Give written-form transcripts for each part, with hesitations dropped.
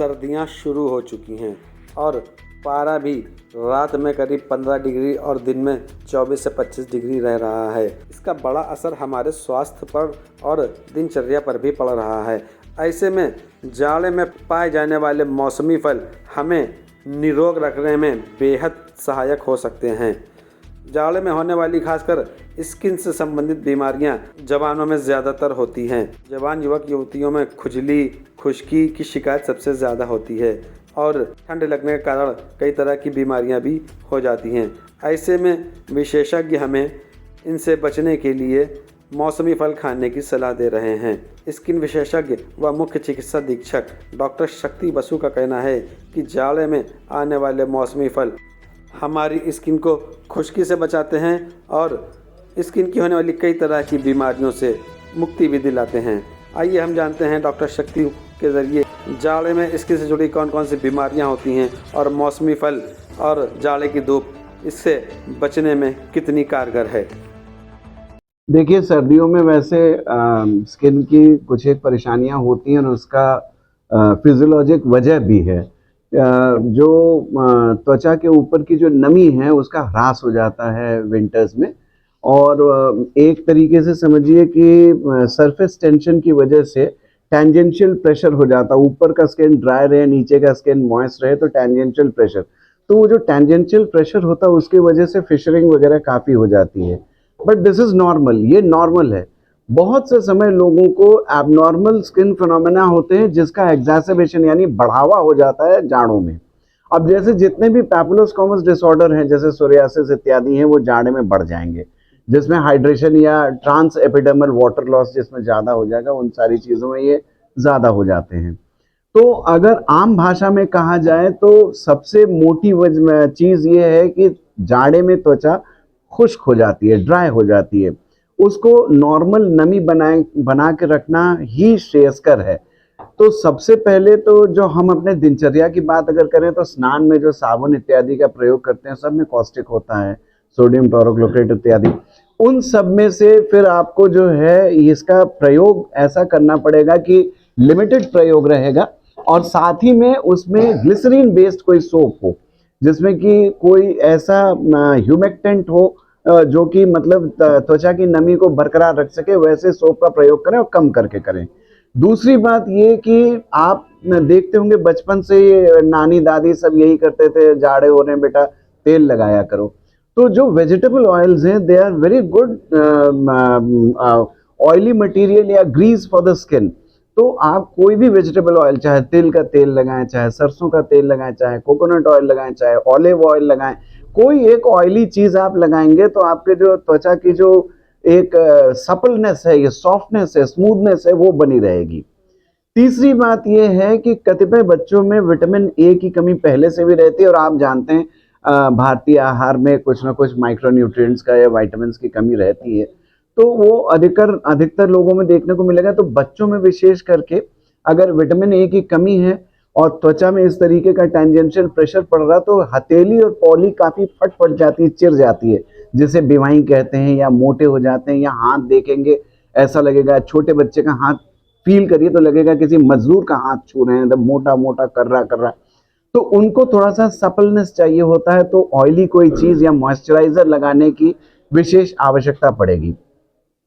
सर्दियां शुरू हो चुकी हैं और पारा भी रात में करीब 15 डिग्री और दिन में 24 से 25 डिग्री रह रहा है। इसका बड़ा असर हमारे स्वास्थ्य पर और दिनचर्या पर भी पड़ रहा है। ऐसे में जाड़े में पाए जाने वाले मौसमी फल हमें निरोग रखने में बेहद सहायक हो सकते हैं। जाड़े में होने वाली खासकर स्किन से संबंधित बीमारियां जवानों में ज़्यादातर होती हैं। जवान युवक युवतियों में खुजली, खुश्की की शिकायत सबसे ज़्यादा होती है और ठंड लगने के कारण कई तरह की बीमारियां भी हो जाती हैं। ऐसे में विशेषज्ञ हमें इनसे बचने के लिए मौसमी फल खाने की सलाह दे रहे हैं। स्किन विशेषज्ञ व मुख्य चिकित्सा अधीक्षक डॉक्टर शक्ति बसु का कहना है कि जाड़े में आने वाले मौसमी फल हमारी स्किन को खुश्की से बचाते हैं और स्किन की होने वाली कई तरह की बीमारियों से मुक्ति भी दिलाते हैं। आइए हम जानते हैं डॉक्टर शक्ति के ज़रिए जाड़े में स्किन से जुड़ी कौन कौन सी बीमारियां होती हैं और मौसमी फल और जाड़े की धूप इससे बचने में कितनी कारगर है। देखिए, सर्दियों में वैसे स्किन की कुछ एक परेशानियां होती हैं और उसका फिजियोलॉजिक वजह भी है। जो त्वचा के ऊपर की जो नमी है उसका ह्रास हो जाता है विंटर्स में, और एक तरीके से समझिए कि सरफेस टेंशन की वजह से टेंजेंशियल प्रेशर हो जाता है। ऊपर का स्किन ड्राई रहे, नीचे का स्किन मॉइस्ट रहे तो टेंजेंशियल प्रेशर, तो वो जो टेंजेंशियल प्रेशर होता है उसकी वजह से फिशरिंग वगैरह काफ़ी हो जाती है। बट दिस इज़ नॉर्मल, ये नॉर्मल है। बहुत से समय लोगों को एबनॉर्मल स्किन फिनोमेना होते हैं जिसका एग्जैसर्बेशन यानी बढ़ावा हो जाता है जाड़ों में। अब जैसे जितने भी पैपुलोस्कोमस डिसऑर्डर हैं जैसे सोरियासिस इत्यादि हैं वो जाड़े में बढ़ जाएंगे, जिसमें हाइड्रेशन या ट्रांस एपिडर्मल वाटर लॉस जिसमें ज़्यादा हो जाएगा, उन सारी चीज़ों में ये ज़्यादा हो जाते हैं। तो अगर आम भाषा में कहा जाए तो सबसे मोटी चीज़ ये है कि जाड़े में त्वचा खुश्क हो जाती है, ड्राई हो जाती है। उसको नॉर्मल नमी बना के रखना ही श्रेयस्कर है। तो सबसे पहले तो जो हम अपने दिनचर्या की बात अगर करें तो स्नान में जो साबुन इत्यादि का प्रयोग करते हैं सब में कॉस्टिक होता है, सोडियम टोरोक्लोरेट इत्यादि। उन सब में से फिर आपको जो है इसका प्रयोग ऐसा करना पड़ेगा कि लिमिटेड प्रयोग रहेगा, और साथ ही में उसमें ग्लिसरीन बेस्ड कोई सोप हो जिसमें कि कोई ऐसा ह्यूमेक्टेंट हो जो कि मतलब त्वचा की नमी को बरकरार रख सके, वैसे सोप का प्रयोग करें और कम करके करें। दूसरी बात ये कि आप देखते होंगे बचपन से नानी दादी सब यही करते थे, जाड़े हो रहे हैं बेटा तेल लगाया करो। तो जो वेजिटेबल ऑयल्स हैं they are very good oily material या ग्रीस फॉर द स्किन। तो आप कोई भी वेजिटेबल ऑयल, चाहे तिल का तेल लगाएं, चाहे सरसों का तेल लगाएं, चाहे कोकोनट ऑयल लगाएं, चाहे ऑलिव ऑयल लगाएं, कोई एक ऑयली चीज आप लगाएंगे तो आपके जो त्वचा की जो एक सपलनेस है, ये सॉफ्टनेस है, स्मूथनेस है, वो बनी रहेगी। तीसरी बात ये है कि कतिपय बच्चों में विटामिन ए की कमी पहले से भी रहती है, और आप जानते हैं भारतीय आहार में कुछ ना कुछ माइक्रोन्यूट्रिएंट्स का या विटामिन की कमी रहती है, तो वो अधिकतर लोगों में देखने को मिलेगा। तो बच्चों में विशेष करके अगर विटामिन ए की कमी है और त्वचा में इस तरीके का टेंजेंशियल प्रेशर पड़ रहा तो हथेली और पॉली काफी फट जाती है, चिर जाती है, जिसे बिवाई कहते हैं, या मोटे हो जाते हैं, या हाथ देखेंगे ऐसा लगेगा, छोटे बच्चे का हाथ फील करिए तो लगेगा किसी मजदूर का हाथ छू रहे हैं, एकदम मोटा मोटा कर रहा। तो उनको थोड़ा सा सपलनेस चाहिए होता है, तो ऑयली कोई चीज या मॉइस्चराइजर लगाने की विशेष आवश्यकता पड़ेगी।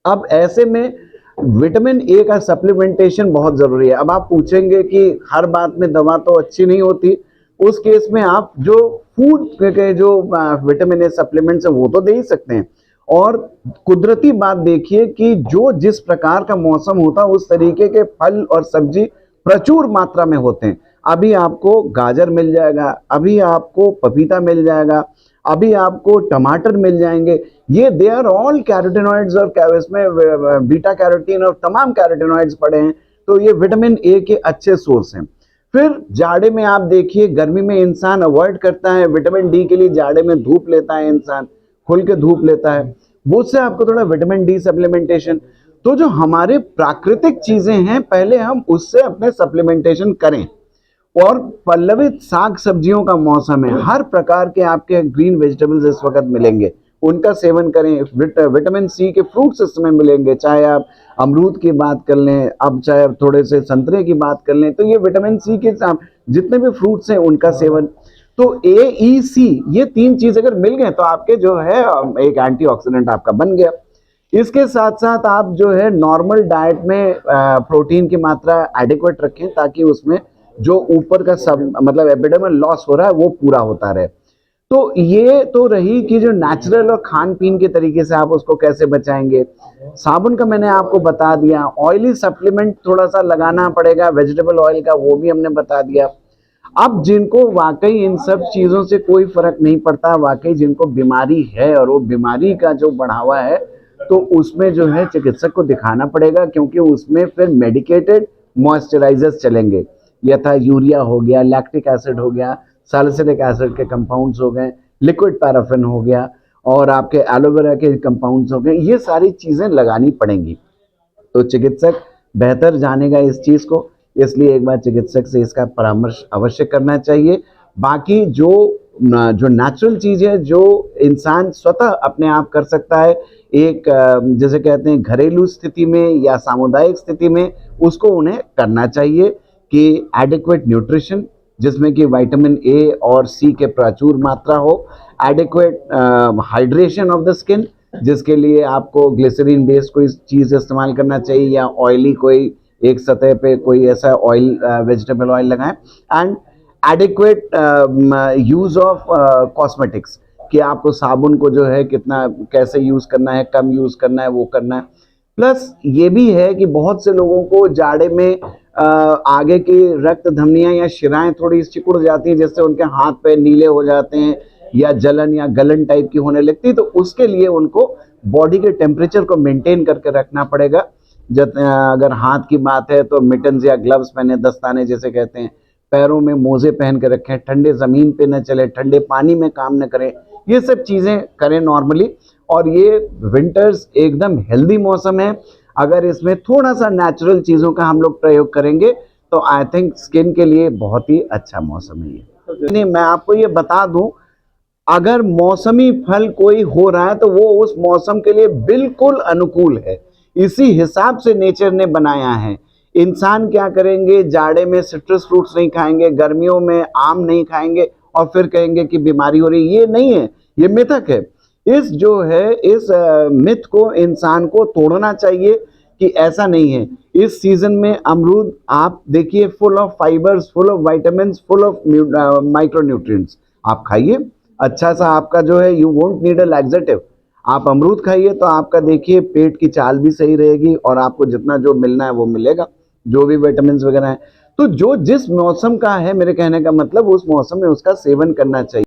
अब ऐसे में विटामिन ए का सप्लीमेंटेशन बहुत जरूरी है। अब आप पूछेंगे कि हर बात में दवा तो अच्छी नहीं होती, उस केस में आप जो फूड के जो विटामिन ए सप्लीमेंट्स है वो तो दे ही सकते हैं। और कुदरती बात देखिए कि जो जिस प्रकार का मौसम होता है उस तरीके के फल और सब्जी प्रचुर मात्रा में होते हैं। अभी आपको गाजर मिल जाएगा, अभी आपको पपीता मिल जाएगा, अभी आपको टमाटर मिल जाएंगे। ये दे आर ऑल कैरोटीनॉइड्स, और इसमें बीटा कैरोटीन और तमाम कैरोटीनॉइड्स पड़े हैं, तो ये विटामिन ए के अच्छे सोर्स हैं। फिर जाड़े में आप देखिए, गर्मी में इंसान अवॉइड करता है, विटामिन डी के लिए जाड़े में धूप लेता है, इंसान खुल के धूप लेता है, वो से आपको थोड़ा विटामिन डी सप्लीमेंटेशन। तो जो हमारे प्राकृतिक चीजें हैं पहले हम उससे अपने सप्लीमेंटेशन करें। और पल्लवित साग सब्जियों का मौसम है, हर प्रकार के आपके ग्रीन वेजिटेबल्स इस वक्त मिलेंगे, उनका सेवन करें। विटामिन सी के फ्रूट्स इसमें मिलेंगे, चाहे आप अमरूद की बात कर लें, अब चाहे थोड़े से संतरे की बात कर लें, तो ये विटामिन सी के जितने भी फ्रूट्स हैं उनका सेवन। तो ए, ई, सी, ये 3 चीज अगर मिल गए तो आपके जो है एक एंटीऑक्सीडेंट आपका बन गया। इसके साथ साथ आप जो है नॉर्मल डाइट में प्रोटीन की मात्रा एडिक्वेट रखें, ताकि उसमें जो ऊपर का सब मतलब एपिडेमल लॉस हो रहा है वो पूरा होता रहे। तो ये तो रही कि जो नेचुरल और खान पीन के तरीके से आप उसको कैसे बचाएंगे। साबुन का मैंने आपको बता दिया, ऑयली सप्लीमेंट थोड़ा सा लगाना पड़ेगा, वेजिटेबल ऑयल का वो भी हमने बता दिया। अब जिनको वाकई इन सब चीजों से कोई फर्क नहीं पड़ता, वाकई जिनको बीमारी है और वो बीमारी का जो बढ़ावा है, तो उसमें जो है चिकित्सक को दिखाना पड़ेगा, क्योंकि उसमें फिर मेडिकेटेड मॉइस्चराइजर्स चलेंगे, यथा यूरिया हो गया, लैक्टिक एसिड हो गया, सैलिसिलिक एसिड के कंपाउंड्स हो गए, लिक्विड पैराफिन हो गया, और आपके एलोवेरा के कंपाउंड्स हो गए, ये सारी चीजें लगानी पड़ेंगी। तो चिकित्सक बेहतर जानेगा इस चीज को, इसलिए एक बार चिकित्सक से इसका परामर्श अवश्य करना चाहिए। बाकी जो नेचुरल चीज है, जो इंसान स्वतः अपने आप कर सकता है, एक जैसे कहते हैं घरेलू स्थिति में या सामुदायिक स्थिति में, उसको उन्हें करना चाहिए कि एडिक्वेट न्यूट्रिशन, जिसमें कि विटामिन ए और सी के प्रचुर मात्रा हो, adequate hydration of the skin, जिसके लिए आपको ग्लिसरीन बेस्ड कोई चीज़ इस्तेमाल करना चाहिए, या ऑयली कोई एक सतह पे कोई ऐसा ऑयल वेजिटेबल ऑयल लगाएं, and adequate use of cosmetics, कि आपको साबुन को जो है कितना कैसे यूज़ करना है, कम यूज़ करना है, वो करना है। प्लस ये भी है कि बहुत से लोगों को जाड़े में आगे की रक्त धमनियां या शिराएं थोड़ी सिकुड़ जाती हैं, जिससे उनके हाथ पैर नीले हो जाते हैं, या जलन या गलन टाइप की होने लगती है। तो उसके लिए उनको बॉडी के टेम्परेचर को मेंटेन करके रखना पड़ेगा। अगर हाथ की बात है तो मिटन्स या ग्लव्स पहने, दस्ताने जैसे कहते हैं, पैरों में मोजे पहन के रखें, ठंडे ज़मीन पे न चले, ठंडे पानी में काम न करें, ये सब चीज़ें करें नॉर्मली। और ये विंटर्स एकदम हेल्दी मौसम है, अगर इसमें थोड़ा सा नेचुरल चीज़ों का हम लोग प्रयोग करेंगे तो आई थिंक स्किन के लिए बहुत ही अच्छा मौसम है ये। नहीं, मैं आपको ये बता दूं, अगर मौसमी फल कोई हो रहा है तो वो उस मौसम के लिए बिल्कुल अनुकूल है, इसी हिसाब से नेचर ने बनाया है। इंसान क्या करेंगे, जाड़े में सिट्रस फ्रूट्स नहीं खाएंगे, गर्मियों में आम नहीं खाएंगे और फिर कहेंगे कि बीमारी हो रही है। ये नहीं है, ये मिथक है। इस मिथ को इंसान को तोड़ना चाहिए कि ऐसा नहीं है। इस सीजन में अमरूद आप देखिए, full of fibres, full of vitamins, full of micro nutrients, आप खाइए अच्छा सा, आपका जो है you won't need a laxative. आप अमरूद खाइए तो आपका देखिए पेट की चाल भी सही रहेगी, और आपको जितना जो मिलना है वो मिलेगा, जो भी विटामिन वगैरह है। तो जो जिस मौसम का है, मेरे कहने का मतलब उस मौसम में उसका सेवन करना चाहिए।